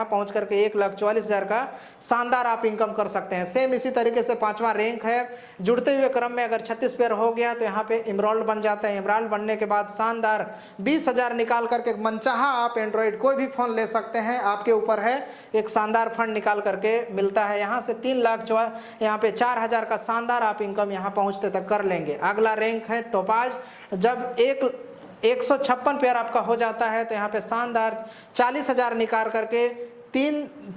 पहुंच करके 1,44,000 का शानदार आप इनकम कर सकते हैं। सेम इसी तरीके से पांचवा रैंक है, जुड़ते हुए क्रम में अगर 36 पेयर हो गया तो यहाँ पे इमराल्ड बन जाता है। इमराल्ड बनने के बाद शानदार 20,000 निकाल करके मनचाहा आप एंड्रॉइड कोई भी फोन ले सकते हैं, आपके ऊपर है। एक शानदार फंड निकाल करके मिलता है यहाँ से 3 लाख यहाँ पे 4,000 का शानदार आप इनकम यहाँ पहुंचते तक कर लेंगे। अगला रैंक है टोपाज। जब 156 पेयर आपका हो जाता है तो यहाँ पे शानदार 40,000 निकाल करके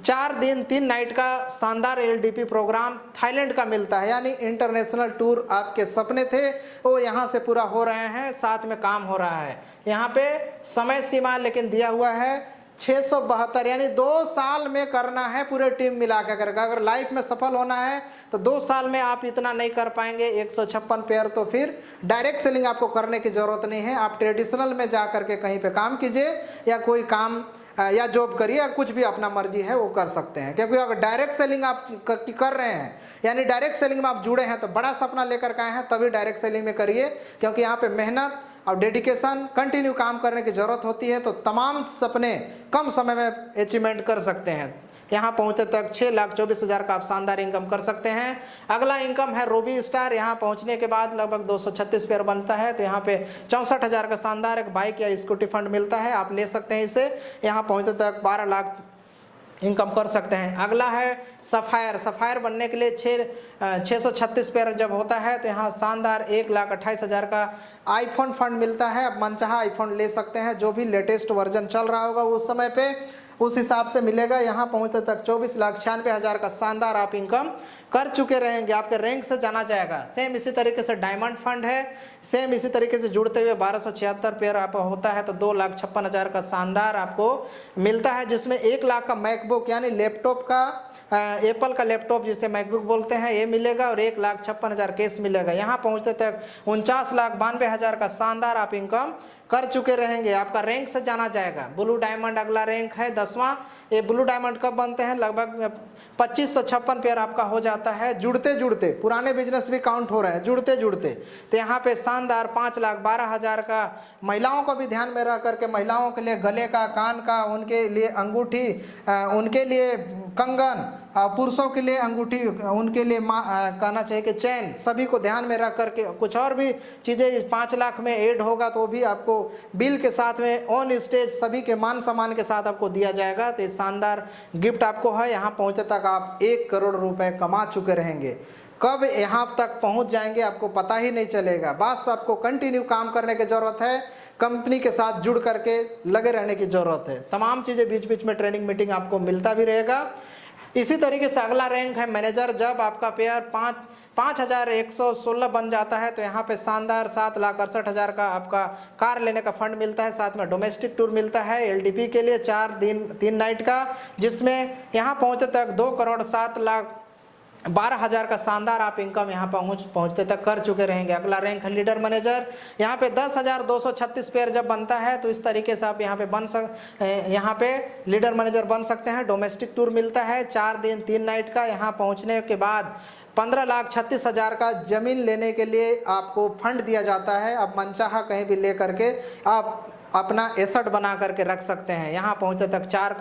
4 दिन 3 नाइट का शानदार LDP प्रोग्राम थाईलैंड का मिलता है। यानी इंटरनेशनल टूर आपके सपने थे वो यहाँ से पूरा हो रहे हैं, साथ में काम हो रहा है। यहाँ पे समय सीमा लेकिन दिया हुआ है 672, यानी 2 साल में करना है पूरे टीम मिला कर। अगर लाइफ में सफल होना है तो 2 साल में आप इतना नहीं कर पाएंगे 156 पेयर, तो फिर डायरेक्ट सेलिंग आपको करने की जरूरत नहीं है। आप ट्रेडिशनल में जा करके कहीं पे काम कीजिए या कोई काम या जॉब करिए या कुछ भी अपना मर्जी है वो कर सकते हैं। क्योंकि अगर डायरेक्ट सेलिंग आप कर रहे हैं, यानी डायरेक्ट सेलिंग में आप जुड़े हैं तो बड़ा सपना लेकर के आए हैं, तभी डायरेक्ट सेलिंग में करिए। क्योंकि यहाँ पे मेहनत और डेडिकेशन, कंटिन्यू काम करने की जरूरत होती है, तो तमाम सपने कम समय में अचीवमेंट कर सकते हैं। यहाँ पहुंचते तक 6,24,000 का आप शानदार इनकम कर सकते हैं। अगला इनकम है रूबी स्टार। यहाँ पहुंचने के बाद लगभग 236 पेयर बनता है, तो यहाँ पे 64,000 का शानदार एक बाइक या स्कूटी फंड मिलता है, आप ले सकते हैं इसे। यहाँ पहुंचते तक 12 लाख इनकम कर सकते हैं। अगला है सफायर। सफायर बनने के लिए 636 पेयर जब होता है तो यहाँ शानदार 1,28,000 का आईफोन फंड मिलता है। आप मनचाहा आईफोन ले सकते हैं, जो भी लेटेस्ट वर्जन चल रहा होगा उस समय पे उस हिसाब से मिलेगा। यहाँ पहुँचते तक 24,96,000 का शानदार आप इनकम कर चुके रहेंगे, आपके रैंक से जाना जाएगा। सेम इसी तरीके से डायमंड फंड है, सेम इसी तरीके से जुड़ते हुए 1276 पेयर आप होता है तो 2,56,000 का शानदार आपको मिलता है, जिसमें 1 लाख का मैकबुक यानी लैपटॉप का एप्पल का लैपटॉप जिसे मैकबुक बोलते हैं ये मिलेगा और 1,56,000 कैश मिलेगा। यहाँ पहुँचते तक 49,92,000 का शानदार आप इनकम कर चुके रहेंगे, आपका रैंक से जाना जाएगा। ब्लू डायमंड अगला रैंक है 10वां। ये ब्लू डायमंड कब बनते हैं? लगभग 2556 पेयर आपका हो जाता है जुड़ते जुड़ते। पुराने बिजनेस भी काउंट हो रहे हैं जुड़ते जुड़ते। तो यहाँ पे शानदार 5,12,000 का महिलाओं को भी ध्यान में रख करके, महिलाओं के लिए गले का, कान का, उनके लिए अंगूठी, उनके लिए कंगन, पुरुषों के लिए अंगूठी, उनके लिए कहना चाहिए कि चैन, सभी को ध्यान में रख करके कुछ और भी चीज़ें 5 लाख में ऐड होगा तो भी आपको बिल के साथ में ऑन स्टेज सभी के मान सम्मान के साथ आपको दिया जाएगा। तो ये शानदार गिफ्ट आपको है। यहाँ पहुँचते तक आप 1 करोड़ रुपए कमा चुके रहेंगे। कब यहाँ तक पहुँच जाएंगे आपको पता ही नहीं चलेगा। बस आपको कंटिन्यू काम करने की ज़रूरत है, कंपनी के साथ जुड़ करके लगे रहने की ज़रूरत है। तमाम चीज़ें बीच बीच में ट्रेनिंग मीटिंग आपको मिलता भी रहेगा। इसी तरीके से अगला रैंक है मैनेजर। जब आपका पेयर 5,116 बन जाता है तो यहाँ पे शानदार 7,68,000 का आपका कार लेने का फंड मिलता है, साथ में डोमेस्टिक टूर मिलता है LDP के लिए 4 दिन 3 नाइट का, जिसमें यहाँ पहुँचते तक 2,07,12,000 का शानदार आप इनकम यहाँ पहुँचते तक कर चुके रहेंगे। अगला रैंक है लीडर मैनेजर। यहाँ पे 10,236 पेयर जब बनता है तो इस तरीके से आप यहाँ पे लीडर मैनेजर बन सकते हैं। डोमेस्टिक टूर मिलता है 4 दिन 3 नाइट का। यहाँ पहुँचने के बाद 15,36,000 का जमीन लेने के लिए आपको फंड दिया जाता है। आप मनचाहा कहीं भी ले करके आप अपना एसेट बना करके रख सकते हैं। यहाँ पहुँचते तक 4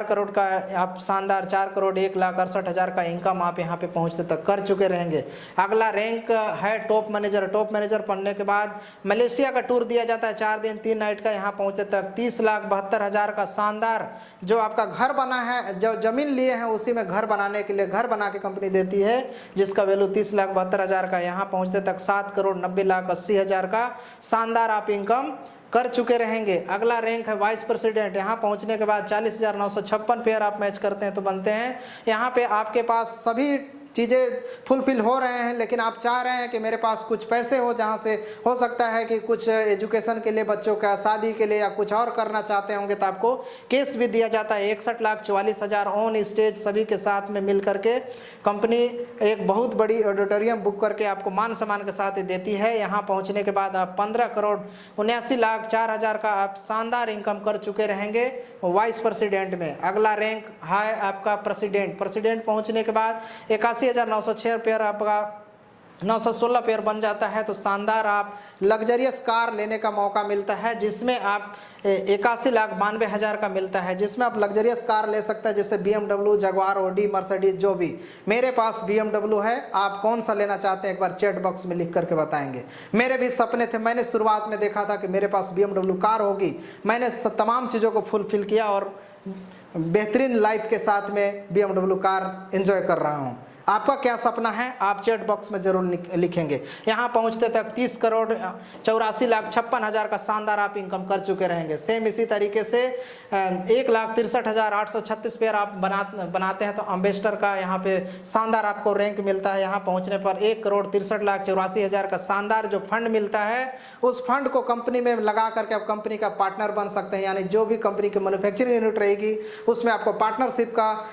करोड़ का आप शानदार 4,01,68,000 का इनकम आप यहाँ पे पहुँचते तक कर चुके रहेंगे। अगला रैंक है टॉप मैनेजर। टॉप मैनेजर बनने के बाद मलेशिया का टूर दिया जाता है 4 दिन 3 नाइट का। यहाँ पहुँचते तक 30,72,000 का शानदार जो आपका घर बना है, जो जमीन लिए हैं उसी में घर बनाने के लिए घर बना के कंपनी देती है, जिसका वैल्यू 30,72,000 का। यहाँ पहुँचते तक 7,90,80,000 का शानदार आप इनकम कर चुके रहेंगे। अगला रैंक है वाइस प्रेसिडेंट। यहाँ पहुँचने के बाद 40,956 पेयर आप मैच करते हैं तो बनते हैं। यहाँ पे आपके पास सभी चीज़ें फुलफिल हो रहे हैं, लेकिन आप चाह रहे हैं कि मेरे पास कुछ पैसे हो, जहाँ से हो सकता है कि कुछ एजुकेशन के लिए, बच्चों का शादी के लिए या कुछ और करना चाहते होंगे तो आपको केस भी दिया जाता है। 61,44,000 ऑन स्टेज सभी के साथ में मिल करके कंपनी एक बहुत बड़ी ऑडिटोरियम बुक करके आपको मान सम्मान के साथ देती है। यहाँ पहुँचने के बाद आप 15,79,04,000 का आप शानदार इनकम कर चुके रहेंगे वाइस प्रेसिडेंट में। अगला रैंक है आपका प्रेसिडेंट। प्रेसिडेंट पहुँचने के बाद 81,906 पेयर आपका 916 पेयर बन जाता है तो शानदार आप लग्जरियस कार लेने का मौका मिलता है, जिसमें आप 81,92,000 का मिलता है, जिसमें आप लग्जरियस कार ले सकते हैं, जैसे BMW, जगुआर, ऑडी, मर्सिडीज, जो भी। मेरे पास BMW है, आप कौन सा लेना चाहते हैं एक बार चैट बॉक्स में लिख करके बताएंगे। मेरे भी सपने थे, मैंने शुरुआत में देखा था कि मेरे पास BMW कार होगी, मैंने तमाम चीज़ों को फुलफिल किया और बेहतरीन लाइफ के साथ में BMW कार एंजॉय कर रहा हूँ। आपका क्या सपना है आप चैट बॉक्स में जरूर लिखेंगे। यहाँ पहुँचते तक 30,84,56,000 का शानदार आप इनकम कर चुके रहेंगे। सेम इसी तरीके से 1,63,836 पेयर आप बनाते हैं तो अम्बेसडर का यहाँ पे शानदार आपको रैंक मिलता है। यहाँ पहुँचने पर 1,63,84,000 का शानदार जो फंड मिलता है, उस फंड को कंपनी में लगा करके आप कंपनी का पार्टनर बन सकते हैं। यानी जो भी कंपनी की मैन्युफैक्चरिंग यूनिट रहेगी उसमें आपको पार्टनरशिप का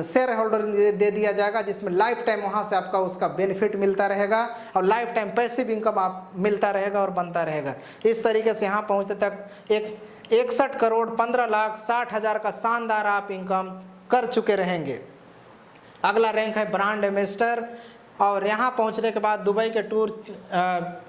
शेयर होल्डर दे दिया जाएगा, जिसमें लाइफ टाइम वहां से आपका उसका बेनिफिट मिलता रहेगा और लाइफ टाइम पैसिव इनकम आप मिलता रहेगा और बनता रहेगा। इस तरीके से यहाँ पहुँचते तक 61,15,60,000 का शानदार आप इनकम कर चुके रहेंगे। अगला रैंक है ब्रांड एम्बेसडर, और यहाँ पहुँचने के बाद दुबई के टूर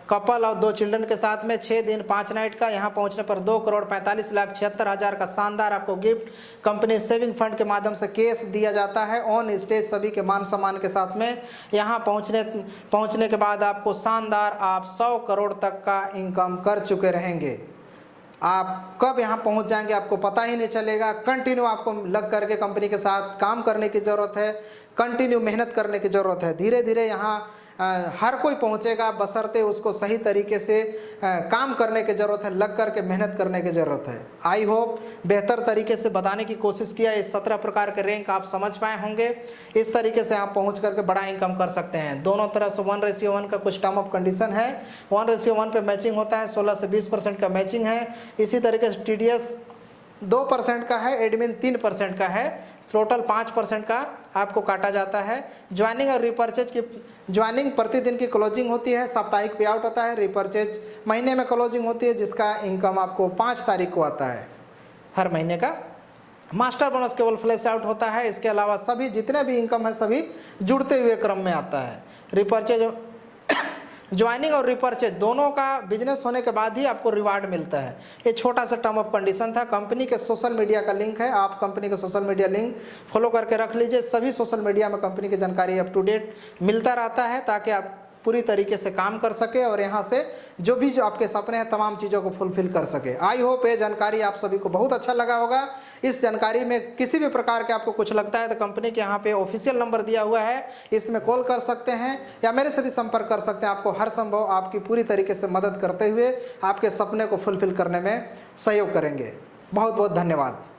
कपल और 2 चिल्ड्रन के साथ में 6 दिन 5 नाइट का, यहाँ पहुँचने पर 2,45,76,000 का शानदार आपको गिफ्ट कंपनी सेविंग फंड के माध्यम से कैश दिया जाता है ऑन स्टेज सभी के मान सम्मान के साथ में। यहाँ पहुँचने के बाद आपको शानदार आप 100 करोड़ तक का इनकम कर चुके रहेंगे। आप कब यहाँ पहुँच जाएंगे आपको पता ही नहीं चलेगा। कंटिन्यू आपको लग करके कंपनी के साथ काम करने की ज़रूरत है, कंटिन्यू मेहनत करने की ज़रूरत है। धीरे धीरे यहाँ हर कोई पहुँचेगा, बशर्ते उसको सही तरीके से काम करने की ज़रूरत है, लग करके मेहनत करने की ज़रूरत है। आई होप बेहतर तरीके से बताने की कोशिश किया। इस 17 प्रकार के रैंक आप समझ पाए होंगे। इस तरीके से आप पहुँच करके बड़ा इनकम कर सकते हैं। दोनों तरफ से 1:1 का कुछ टर्म ऑफ कंडीशन है। 1:1 पे मैचिंग होता है, 16 से 20% का मैचिंग है। इसी तरीके से TDS 2% का है, एडमिन 3% का है, टोटल 5% का आपको काटा जाता है। ज्वाइनिंग और रिपर्चेज की ज्वाइनिंग प्रतिदिन की क्लोजिंग होती है, साप्ताहिक पे आउट होता है। रिपर्चेज महीने में क्लोजिंग होती है, जिसका इनकम आपको 5 तारीख को आता है हर महीने का। मास्टर बोनस केवल फ्लैश आउट होता है, इसके अलावा सभी जितने भी इनकम है सभी जुड़ते हुए क्रम में आता है। रिपर्चेज ज्वाइनिंग और रिपर्चेज दोनों का बिजनेस होने के बाद ही आपको रिवार्ड मिलता है। ये छोटा सा टर्म ऑफ कंडीशन था। कंपनी के सोशल मीडिया का लिंक है, आप कंपनी के सोशल मीडिया लिंक फॉलो करके रख लीजिए। सभी सोशल मीडिया में कंपनी की जानकारी अप टू डेट मिलता रहता है, ताकि आप पूरी तरीके से काम कर सके और यहाँ से जो आपके सपने हैं तमाम चीज़ों को फुलफिल कर सके। आई होप ये जानकारी आप सभी को बहुत अच्छा लगा होगा। इस जानकारी में किसी भी प्रकार के आपको कुछ लगता है तो कंपनी के यहाँ पे ऑफिशियल नंबर दिया हुआ है, इसमें कॉल कर सकते हैं या मेरे से भी संपर्क कर सकते हैं। आपको हर संभव आपकी पूरी तरीके से मदद करते हुए आपके सपने को फुलफिल करने में सहयोग करेंगे। बहुत बहुत धन्यवाद।